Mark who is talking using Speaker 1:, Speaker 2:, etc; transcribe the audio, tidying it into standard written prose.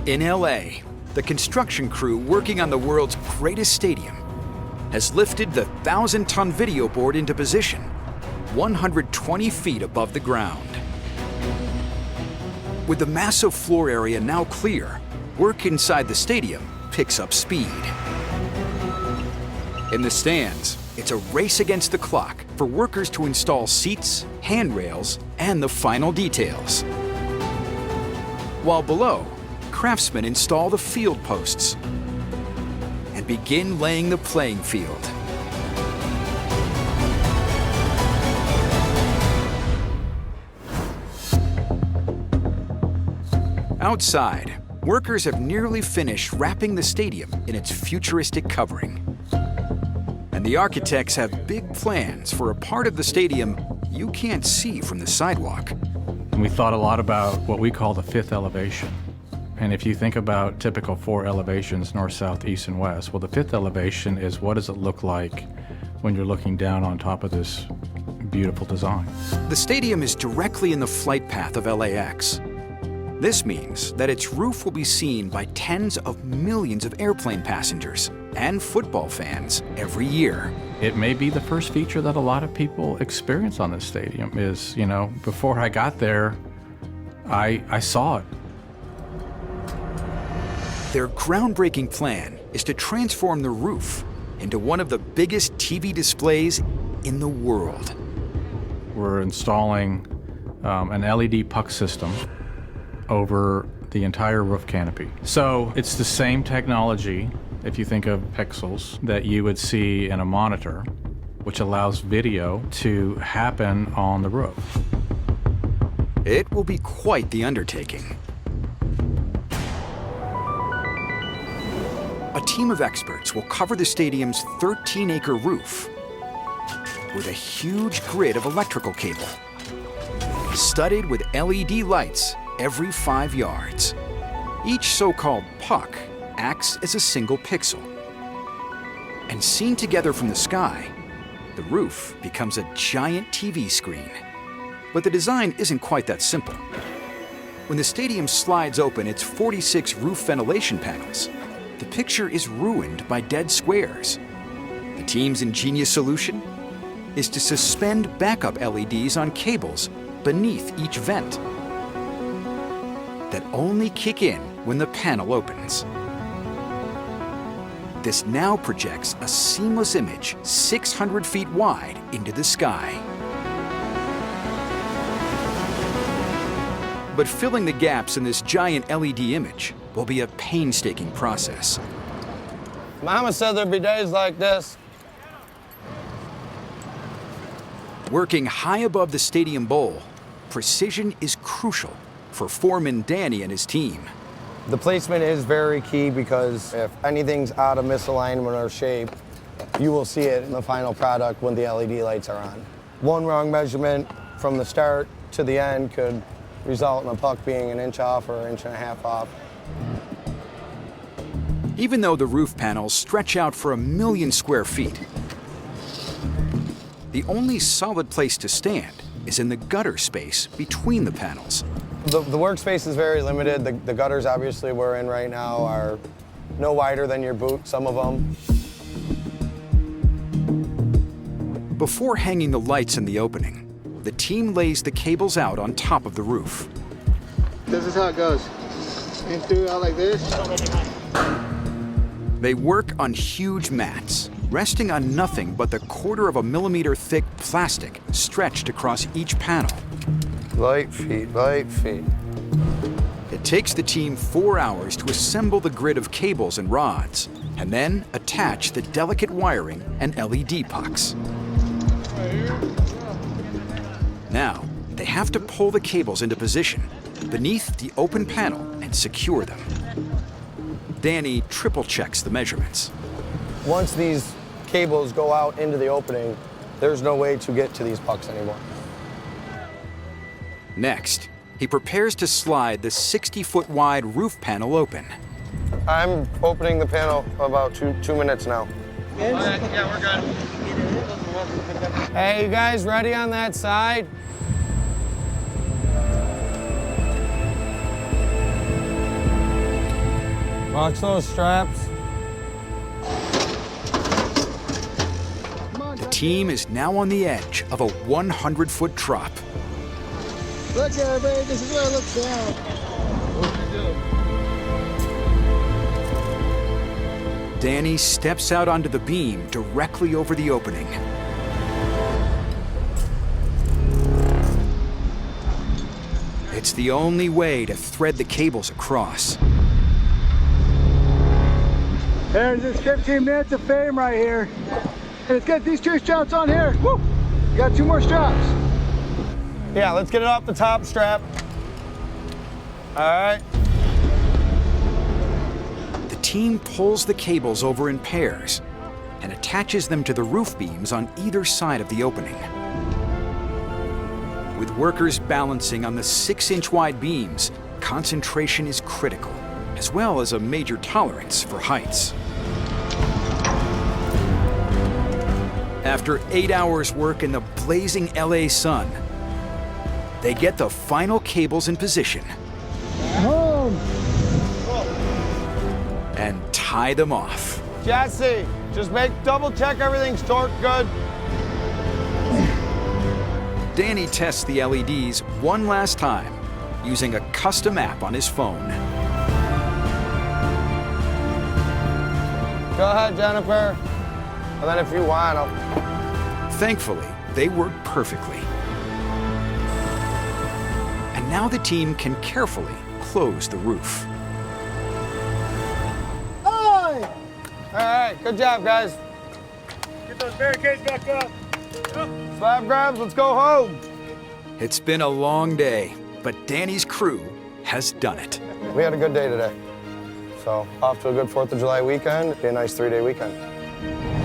Speaker 1: In LA, the construction crew working on the world's greatest stadium has lifted the 1,000-ton video board into position 120 feet above the ground. With the massive floor area now clear, work inside the stadium picks up speed. In the stands, it's a race against the clock for workers to install seats, handrails, and the final details. While below, craftsmen install the field posts and begin laying the playing field. Outside, workers have nearly finished wrapping the stadium in its futuristic covering. And the architects have big plans for a part of the stadium you can't see from the sidewalk.
Speaker 2: And we thought a lot about what we call the fifth elevation. And if you think about typical four elevations, north, south, east, and west, well, the fifth elevation is what does it look like when you're looking down on top of this beautiful design.
Speaker 1: The stadium is directly in the flight path of LAX. This means that its roof will be seen by tens of millions of airplane passengers and football fans every year.
Speaker 2: It may be the first feature that a lot of people experience on this stadium is, you know, before I got there, I saw it.
Speaker 1: Their groundbreaking plan is to transform the roof into one of the biggest TV displays in the world.
Speaker 2: We're installing an LED puck system over the entire roof canopy. So it's the same technology, if you think of pixels, that you would see in a monitor, which allows video to happen on the roof.
Speaker 1: It will be quite the undertaking. A team of experts will cover the stadium's 13-acre roof with a huge grid of electrical cable, studded with LED lights every 5 yards. Each so-called puck acts as a single pixel. And seen together from the sky, the roof becomes a giant TV screen. But the design isn't quite that simple. When the stadium slides open its 46 roof ventilation panels, the picture is ruined by dead squares. The team's ingenious solution is to suspend backup LEDs on cables beneath each vent that only kick in when the panel opens. This now projects a seamless image 600 feet wide into the sky. But filling the gaps in this giant LED image will be a painstaking process.
Speaker 3: Mama said there'd be days like this.
Speaker 1: Working high above the stadium bowl, precision is crucial for foreman Danny and his team.
Speaker 3: The placement is very key because if anything's out of misalignment or shape, you will see it in the final product when the LED lights are on. One wrong measurement from the start to the end could result in a puck being an inch off or an inch and a half off.
Speaker 1: Even though the roof panels stretch out for 1 million square feet, the only solid place to stand is in the gutter space between the panels.
Speaker 3: The workspace is very limited. The gutters, obviously, we're in right now are no wider than your boot, some of them.
Speaker 1: Before hanging the lights in the opening, the team lays the cables out on top of the roof.
Speaker 4: This is how it goes. In through, out like this.
Speaker 1: They work on huge mats, resting on nothing but the 1/4 millimeter thick plastic stretched across each panel.
Speaker 3: Light feet, light feet.
Speaker 1: It takes the team 4 hours to assemble the grid of cables and rods, and then attach the delicate wiring and LED pucks. Now, they have to pull the cables into position beneath the open panel and secure them. Danny triple checks the measurements.
Speaker 3: Once these cables go out into the opening, there's no way to get to these pucks anymore.
Speaker 1: Next, he prepares to slide the 60-foot wide roof panel open.
Speaker 3: I'm opening the panel about two minutes now.
Speaker 4: Yeah, we're good.
Speaker 3: Hey, you guys ready on that side? Watch those straps.
Speaker 1: The team is now on the edge of a 100-foot drop.
Speaker 4: Look, everybody, this is where it looks down.
Speaker 1: Danny steps out onto the beam directly over the opening. It's the only way to thread the cables across.
Speaker 4: There's this 15 minutes of fame right here. And let's get these 2 straps on here. Woo! Got 2 more straps.
Speaker 3: Yeah, let's get it off the top strap. All right.
Speaker 1: The team pulls the cables over in pairs and attaches them to the roof beams on either side of the opening. With workers balancing on the 6-inch wide beams, concentration is critical, as well as a major tolerance for heights. After 8 hours work in the blazing LA sun, they get the final cables in position
Speaker 4: Home.
Speaker 1: and tie them off.
Speaker 3: Jesse, just double check everything's torqued good.
Speaker 1: Danny tests the LEDs one last time using a custom app on his phone.
Speaker 3: Go ahead, Jennifer. And then if you want, I'll...
Speaker 1: Thankfully, they work perfectly. And now the team can carefully close the roof.
Speaker 3: All right, good job, guys.
Speaker 4: Get those barricades back up.
Speaker 3: Slab grabs, let's go home.
Speaker 1: It's been a long day, but Danny's crew has done it.
Speaker 3: We had a good day today. So off to a good 4th of July weekend. Be a nice 3-day weekend.